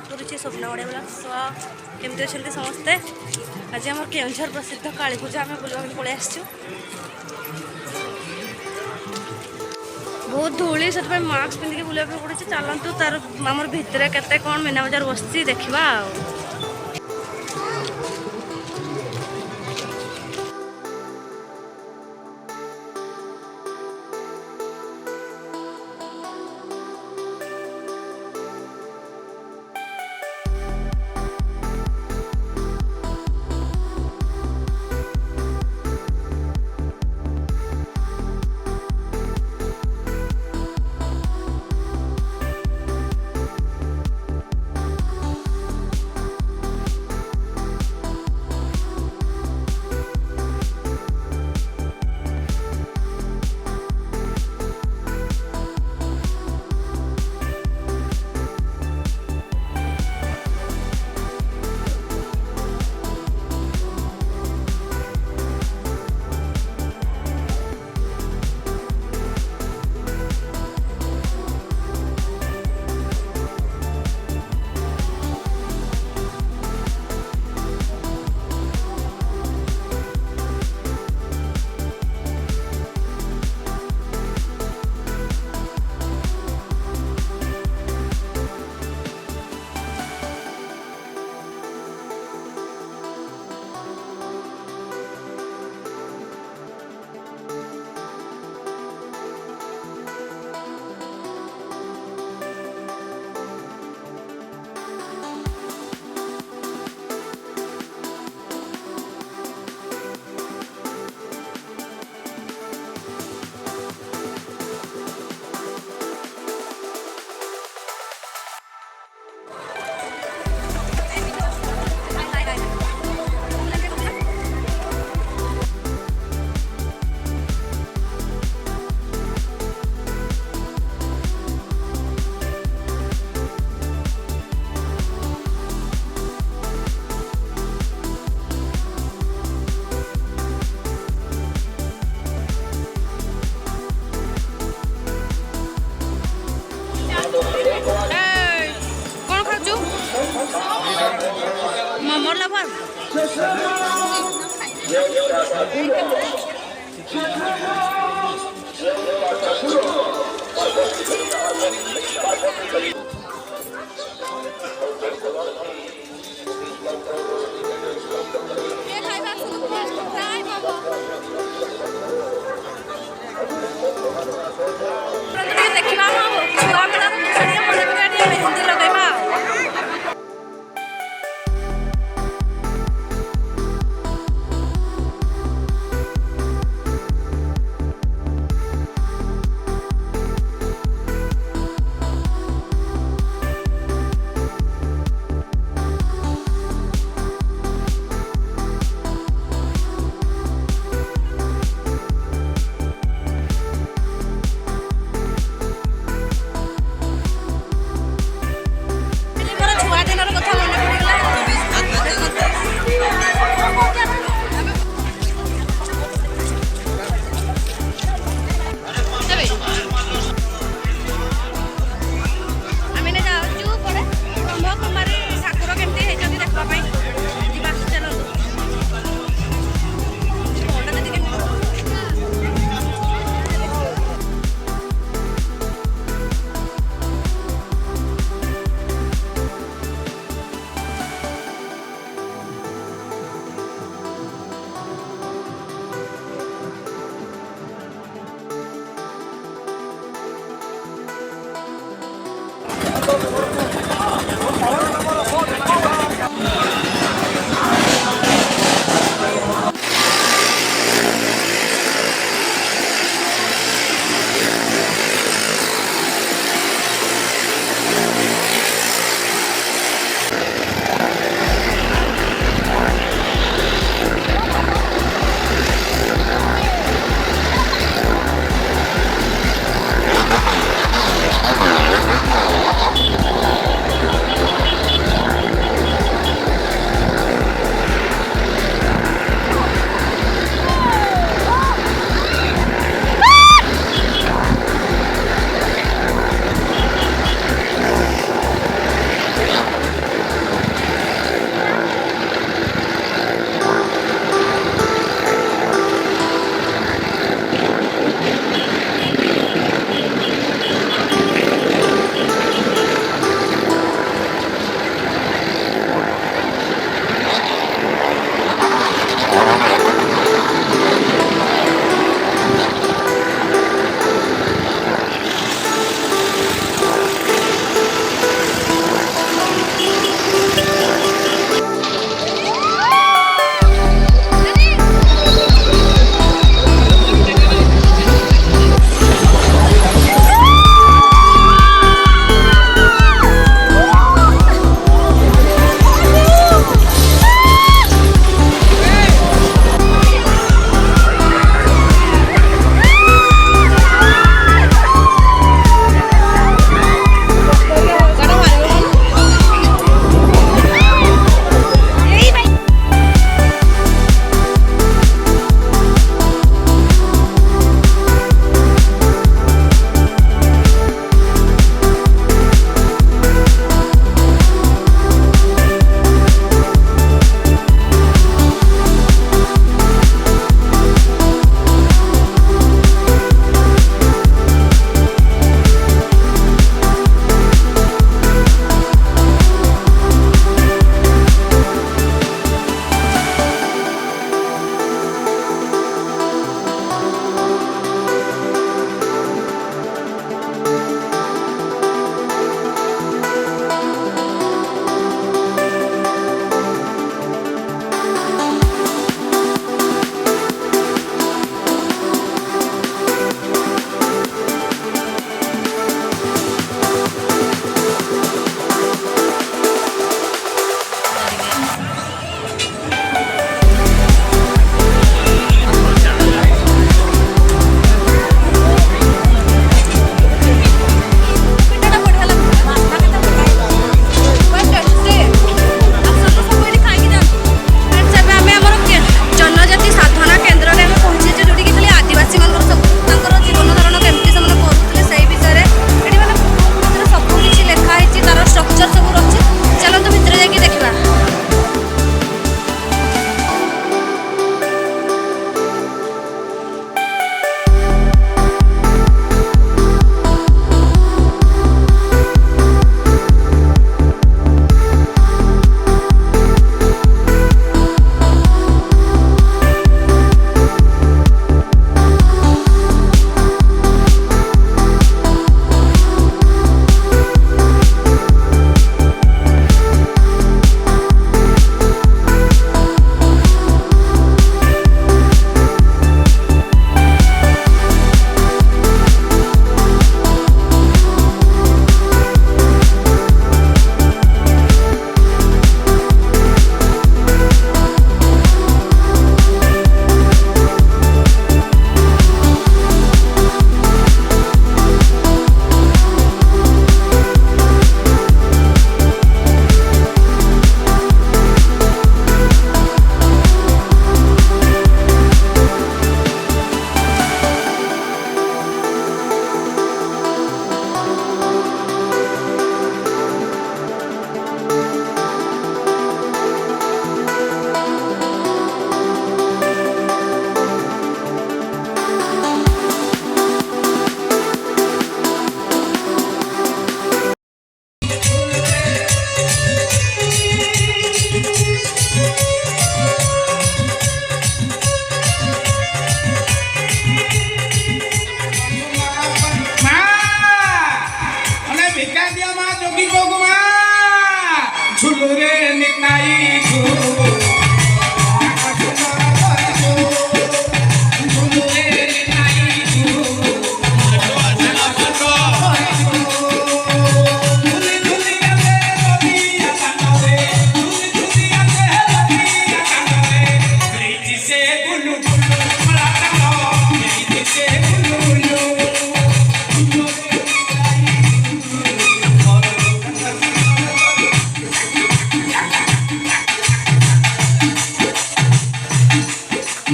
करुच्ची स्वप्न ओडिया ब्लॉग केमती अच्छा समस्ते आज आम केउझर प्रसिद्ध काली पूजा आम बुलवा पलि आसचु बहुत धूली से मास्क पिंधिक बुलाप पड़े चलतु तार आम भितर के कौन मीना बजार बस देखा मोमोर लवर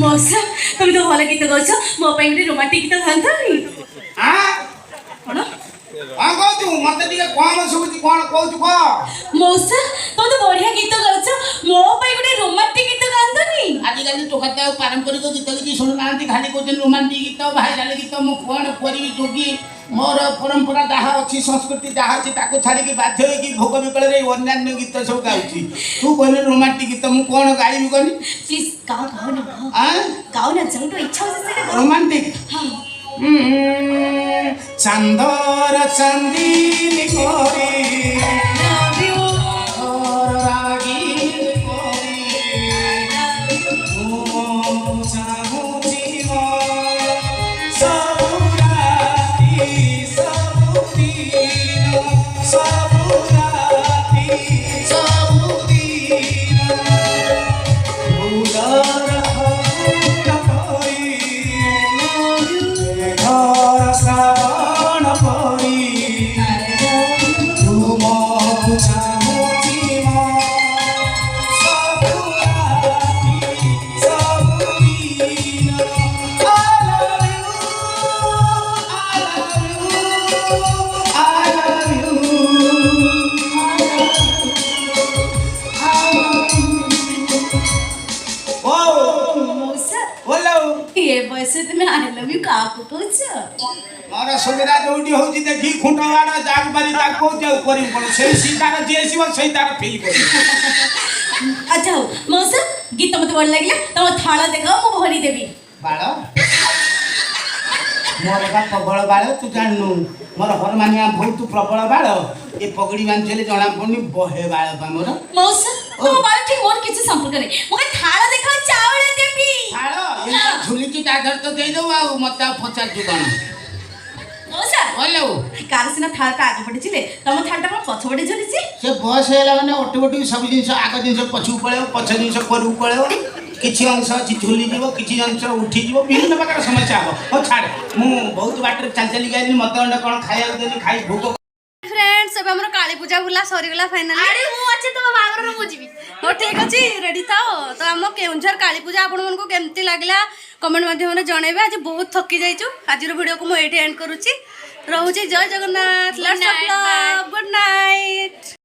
मौसा तुम तो भल गीत गाउछ मो ପାଇଁ ଗୋଟେ ରୋମାଣ୍ଟିକ ଗୀତ ଗାନ୍ତାନି हाँ कोन हाँ कहतु मत टिके कम सुबुची कोन कहतु कह मौसा तुम तो बढ़िया गीत गाउछ मो ପାଇଁ ଗୋଟେ ରୋମାଣ୍ଟିକ ଗୀତ गान्तानी आजिकल तो कहते हैं पारंपरिक गीत किसी शुणुना खाली कहते रोमांटिक गीत भाइराल गीत मु कौन करी जोगी मोर परंपरा जहाँ अच्छी संस्कृति जहाँ अच्छी छाड़ी बाध्य होगी भोग विकल अन्य गीत सब गाँची तू कहले रोमांटिक गीत मु कौन गाइबी कहनी प्लीज गाओ ना जौट इच्छा होছে সেটা रोमांटिक हां चांदर चांदीनी कोरी लव यू और रागीनी कोरी ओ चाहूची मो सबुराती सबुदीन सबुराती सबुदीन उदर फूल कोरी घर श्रावण परी तुम चाहूची मो सबुराती सबुदीन I love you मौसा बोलो ये बयस तुम आई लव यू काको कहछ मोर सुविधा जोटी होची देखी खुंटवाड़ा जाग बारी ता को जे करी पड़ से सीतार जे सिव सही तार फील करी अच्छा हो मौसा गीत मते बड़ लागला तुम थाला देखाओ मो भरी देबी बाळ मोर का प्रबल बाळ तू जाननु मोर हरमानिया बहुत प्रबल बाळ ए पगड़ी बांधले जना पड़नी बहे बाळ पा मोर मौसा तुम बाल ठीक मोर किछ संपर्क नहीं मके थाला देखाओ चावल देबी हालो ये झुलिकी दादर तो दे दो आ मत पचार जुगण मौसा बोलो कार सिना थाला ता आगे पड़े छिले तुम थाला ता पछ पड़े झुलिछि से बस हैला माने ऑटोमेटिक सब जिंस आग जिंस पछु पळे पछ जिंस करू पळे किछि अंश अछि झुली जीव किछि अंश उठी जीव विभिन्न प्रकार समस्या हो हो छाड़ मु बहुत बाटर चल चली गइनी मत अंडा कोन खाया देनी खाई भूख फ्रेंड्स अब हमर काली पूजा बुला सरीगला फाइनली अरे मु अच्छे तुम बागर रो बुझिबी हो ठीक अछि रेडी थाओ तो हम केउंझर काली पूजा आपण मन को केमती लागला कमेंट माध्यम रे जणेबे आज बहुत थकी जाइछु आज रो वीडियो को मु एठी एंड करूची रहूची जय Jagannath lots of love good night.